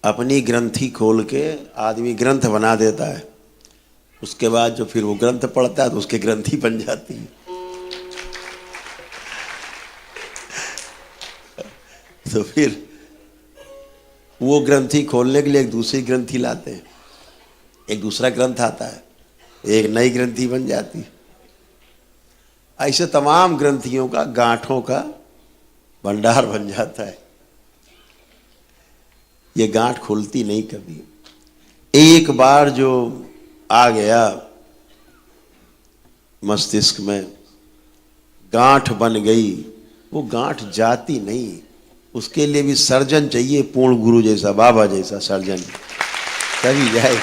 अपनी ग्रंथि खोल के आदमी ग्रंथ बना देता है, उसके बाद जो फिर वो ग्रंथ पढ़ता है तो उसकी ग्रंथि बन जाती है। तो फिर वो ग्रंथि खोलने के लिए एक दूसरी ग्रंथि लाते हैं, एक दूसरा ग्रंथ आता है, एक नई ग्रंथि बन जाती है। ऐसे तमाम ग्रंथियों का, गांठों का भंडार बन जाता है। ये गांठ खुलती नहीं कभी। एक बार जो आ गया मस्तिष्क में, गांठ बन गई, वो गांठ जाती नहीं। उसके लिए भी सर्जन चाहिए, पूर्ण गुरु जैसा, बाबा जैसा सर्जन, तभी जाए।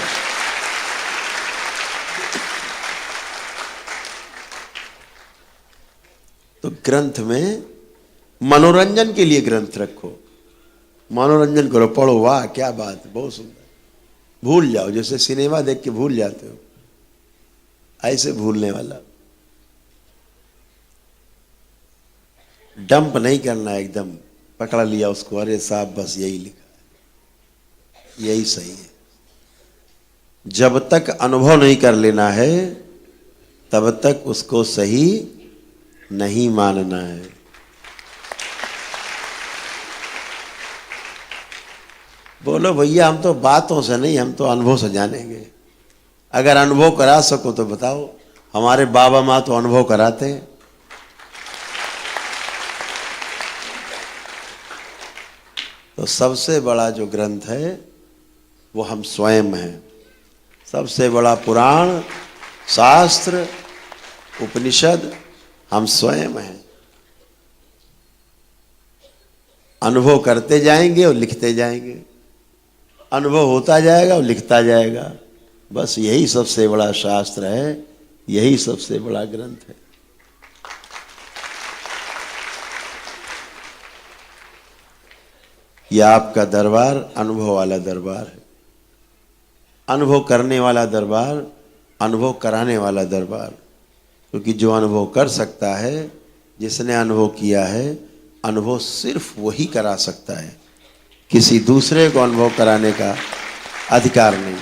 तो ग्रंथ में मनोरंजन के लिए ग्रंथ रखो, मनोरंजन करो, पढ़ो, वाह क्या बात है, बहुत सुंदर। भूल जाओ, जैसे सिनेमा देख के भूल जाते हो, ऐसे भूलने वाला। डंप नहीं करना, एकदम पकड़ लिया उसको, अरे साहब बस यही लिखा है, यही सही है। जब तक अनुभव नहीं कर लेना है तब तक उसको सही नहीं मानना है। बोलो भैया हम तो बातों से नहीं, हम तो अनुभव से जानेंगे। अगर अनुभव करा सको तो बताओ। हमारे बाबा माँ तो अनुभव कराते हैं। तो सबसे बड़ा जो ग्रंथ है वो हम स्वयं हैं। सबसे बड़ा पुराण, शास्त्र, उपनिषद हम स्वयं हैं। अनुभव करते जाएंगे और लिखते जाएंगे, अनुभव होता जाएगा और लिखता जाएगा। बस यही सबसे बड़ा शास्त्र है, यही सबसे बड़ा ग्रंथ है। यह आपका दरबार अनुभव वाला दरबार है, अनुभव करने वाला दरबार, अनुभव कराने वाला दरबार। क्योंकि जो अनुभव कर सकता है, जिसने अनुभव किया है, अनुभव सिर्फ वही करा सकता है, किसी दूसरे को अनुभव कराने का अधिकार नहीं।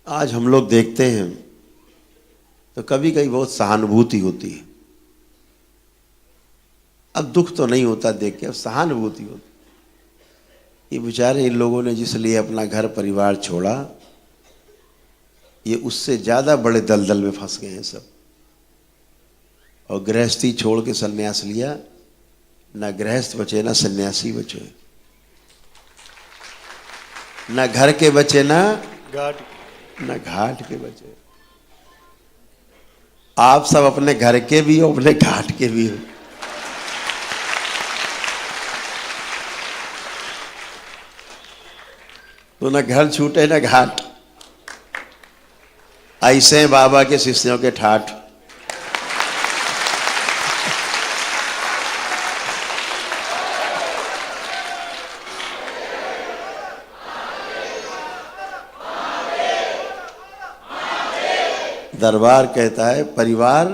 आज हम लोग देखते हैं तो कभी कभी बहुत सहानुभूति होती है। अब दुख तो नहीं होता देख के, अब सहानुभूति होती। ये बेचारे इन लोगों ने जिसलिए अपना घर परिवार छोड़ा, ये उससे ज्यादा बड़े दलदल में फंस गए हैं सब। और गृहस्थी छोड़ के सन्यास लिया, ना गृहस्थ बचे ना सन्यासी बचे, ना घर के बचे ना घाट के बचे। आप सब अपने घर के भी हो, अपने घाट के भी हो। तो ना घर छूटे ना घाट। ऐसे बाबा के शिष्यों के ठाठ। दरबार कहता है परिवार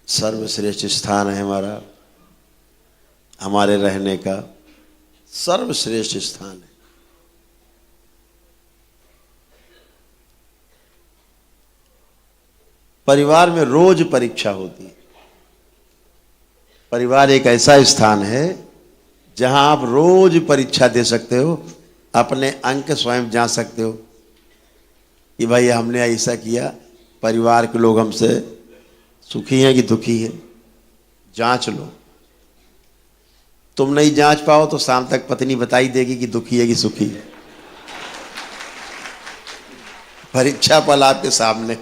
सर्वश्रेष्ठ स्थान है हमारा, हमारे रहने का सर्वश्रेष्ठ स्थान है। परिवार में रोज परीक्षा होती है। परिवार एक ऐसा स्थान है जहां आप रोज परीक्षा दे सकते हो, अपने अंक स्वयं जांच सकते हो कि भाई हमने ऐसा किया, परिवार के लोग हमसे सुखी हैं कि दुखी हैं, जांच लो। तुम नहीं जांच पाओ तो शाम तक पत्नी बताई देगी कि दुखी है कि सुखी है। परीक्षा पल आपके सामने।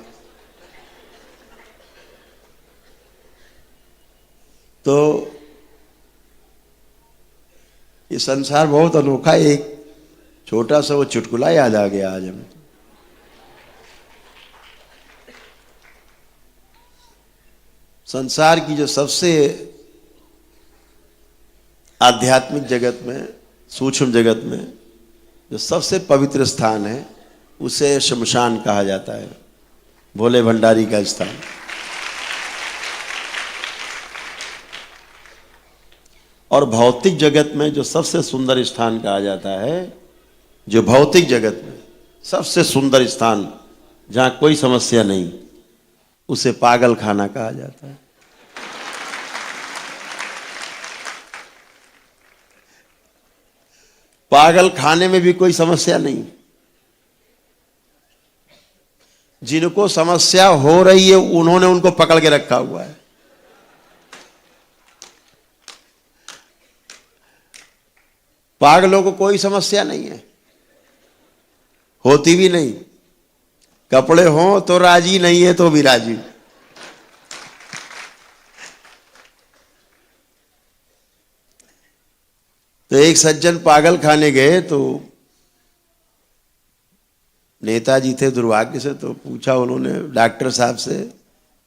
तो ये संसार बहुत अनोखा है। एक छोटा सा वो चुटकुला याद आ गया आज हमें। संसार की जो सबसे आध्यात्मिक जगत में, सूक्ष्म जगत में जो सबसे पवित्र स्थान है, उसे शमशान कहा जाता है, भोले भंडारी का स्थान। और भौतिक जगत में जो सबसे सुंदर स्थान कहा जाता है, जो भौतिक जगत में सबसे सुंदर स्थान जहां कोई समस्या नहीं, उसे पागल खाना कहा जाता है। पागल खाने में भी कोई समस्या नहीं। जिनको समस्या हो रही है उन्होंने उनको पकड़ के रखा हुआ है। पागलों को कोई समस्या नहीं है, होती भी नहीं। कपड़े हों तो राजी, नहीं है तो भी राजी। तो एक सज्जन पागल खाने गए तो नेताजी थे दुर्भाग्य से, तो पूछा उन्होंने डॉक्टर साहब से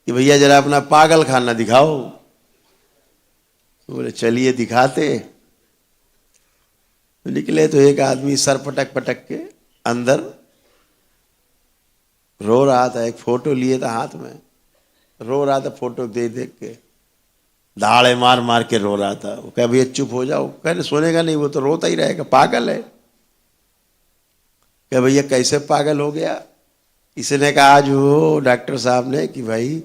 कि भैया जरा अपना पागल खाना दिखाओ। तो बोले चलिए दिखाते। तो निकले तो एक आदमी सर पटक पटक के अंदर रो रहा था। एक फोटो लिए था हाथ में, रो रहा था फोटो देख देख के, दाड़े मार मार के रो रहा था। वो कह भैया चुप हो जाओ। कहने सोनेगा नहीं, वो तो रोता ही रहेगा, पागल है। कह भैया कैसे पागल हो गया? इसने कहा आज वो डॉक्टर साहब ने कि भाई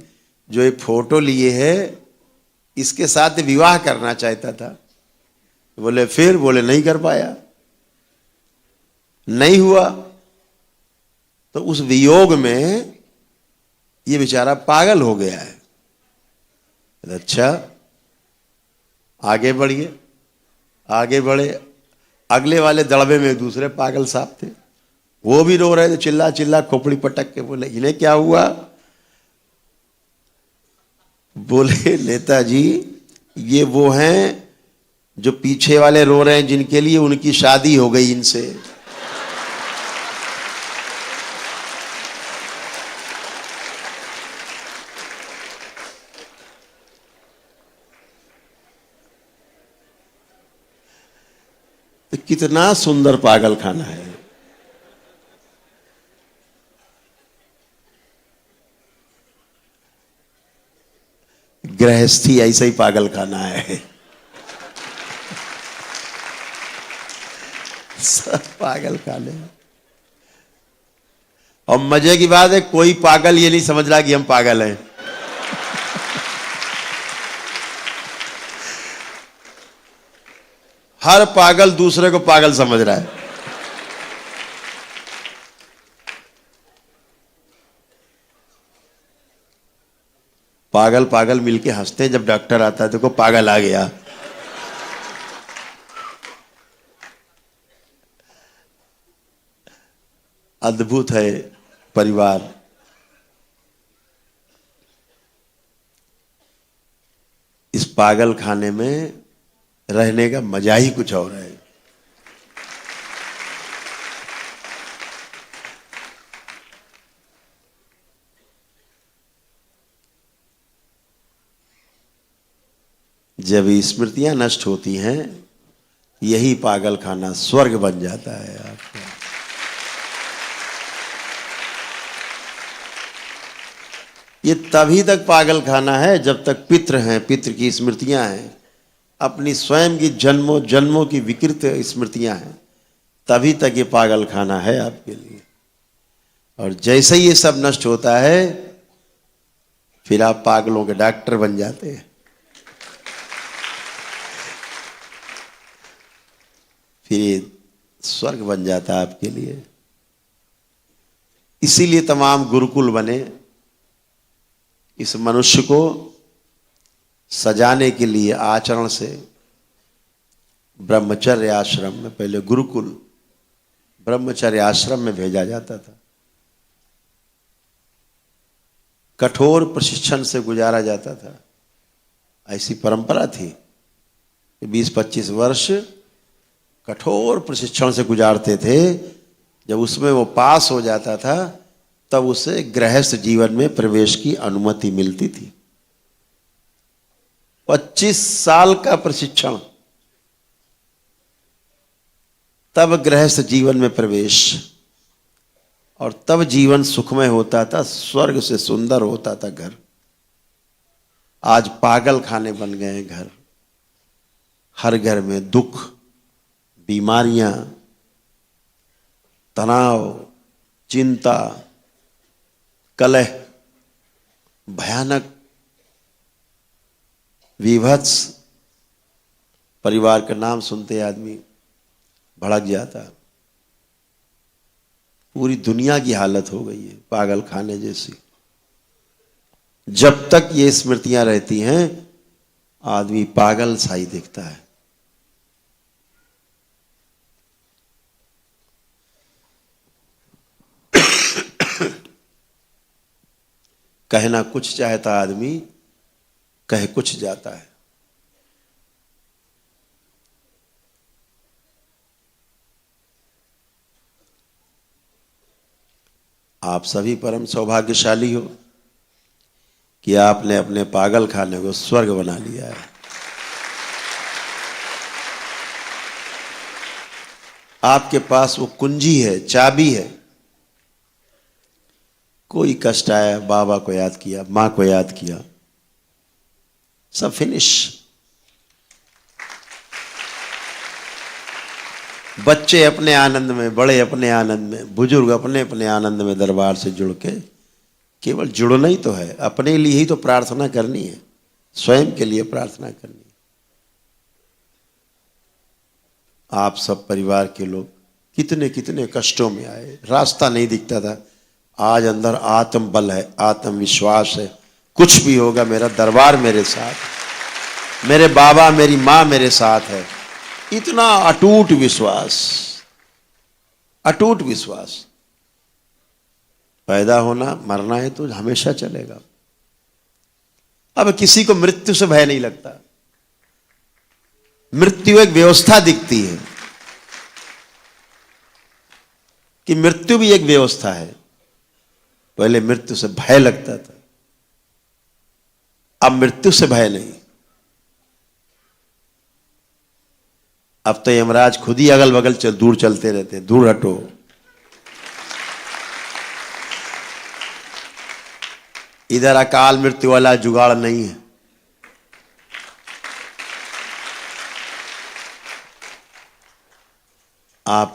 जो ये फोटो लिए है इसके साथ विवाह करना चाहता था। बोले फिर? बोले नहीं कर पाया, नहीं हुआ। तो उस वियोग में ये बेचारा पागल हो गया है। अच्छा आगे बढ़िए, आगे बढ़े। अगले वाले दड़बे में दूसरे पागल साहब थे, वो भी रो रहे थे, चिल्ला चिल्ला खोपड़ी पटक के। बोले इन्हें क्या हुआ? बोले नेताजी ये वो हैं जो पीछे वाले रो रहे हैं, जिनके लिए उनकी शादी हो गई इनसे। तो कितना सुंदर पागल खाना है। गृहस्थी ऐसा ही पागल खाना है। सब पागल खाने। और मजे की बात है कोई पागल ये नहीं समझ रहा कि हम पागल हैं। हर पागल दूसरे को पागल समझ रहा है। पागल पागल मिलके हंसते हैं जब डॉक्टर आता है तो को पागल आ गया। अद्भुत है परिवार। इस पागल खाने में रहने का मजा ही कुछ और है। जब स्मृतियां नष्ट होती हैं यही पागल खाना स्वर्ग बन जाता है आपका। ये तभी तक पागल खाना है जब तक पितृ हैं, पितृ की स्मृतियां हैं, अपनी स्वयं की जन्मों जन्मों की विकृत स्मृतियां हैं, तभी तक ये पागल खाना है आपके लिए। और जैसे ही ये सब नष्ट होता है फिर आप पागलों के डॉक्टर बन जाते हैं। फिर ये स्वर्ग बन जाता है आपके लिए। इसीलिए तमाम गुरुकुल बने, इस मनुष्य को सजाने के लिए आचरण से। ब्रह्मचर्य आश्रम में, पहले गुरुकुल ब्रह्मचर्य आश्रम में भेजा जाता था, कठोर प्रशिक्षण से गुजारा जाता था। ऐसी परंपरा थी कि 20-25 वर्ष कठोर प्रशिक्षण से गुजारते थे। जब उसमें वो पास हो जाता था तब उसे गृहस्थ जीवन में प्रवेश की अनुमति मिलती थी। 25 साल का प्रशिक्षण, तब गृहस्थ जीवन में प्रवेश, और तब जीवन सुखमय होता था, स्वर्ग से सुंदर होता था घर। आज पागल खाने बन गए हैं घर। हर घर में दुख, बीमारियां, तनाव, चिंता, कलह, भयानक, विभत्स, परिवार का नाम सुनते आदमी भड़क जाता। पूरी दुनिया की हालत हो गई है पागल खाने जैसी। जब तक ये स्मृतियां रहती हैं आदमी पागल सा ही दिखता है। कहना कुछ चाहता आदमी, कह कुछ जाता है। आप सभी परम सौभाग्यशाली हो कि आपने अपने पागल खाने को स्वर्ग बना लिया है। आपके पास वो कुंजी है, चाबी है। कोई कष्ट आया, बाबा को याद किया, मां को याद किया, सब फिनिश। बच्चे अपने आनंद में, बड़े अपने आनंद में, बुजुर्ग अपने अपने आनंद में दरबार से जुड़ के, केवल जुड़ना ही तो है, अपने लिए ही तो प्रार्थना करनी है, स्वयं के लिए प्रार्थना करनी है। आप सब परिवार के लोग कितने कितने कष्टों में आए, रास्ता नहीं दिखता था। आज अंदर आत्म बल है, आत्मविश्वास है, कुछ भी होगा मेरा दरबार मेरे साथ, मेरे बाबा मेरी मां मेरे साथ है। इतना अटूट विश्वास, अटूट विश्वास। पैदा होना मरना है तो हमेशा चलेगा। अब किसी को मृत्यु से भय नहीं लगता। मृत्यु एक व्यवस्था दिखती है कि मृत्यु भी एक व्यवस्था है। पहले मृत्यु से भय लगता था, अब मृत्यु से भय नहीं। अब तो यमराज खुद ही अगल बगल दूर चलते रहते हैं, दूर हटो। इधर अकाल मृत्यु वाला जुगाड़ नहीं है। आप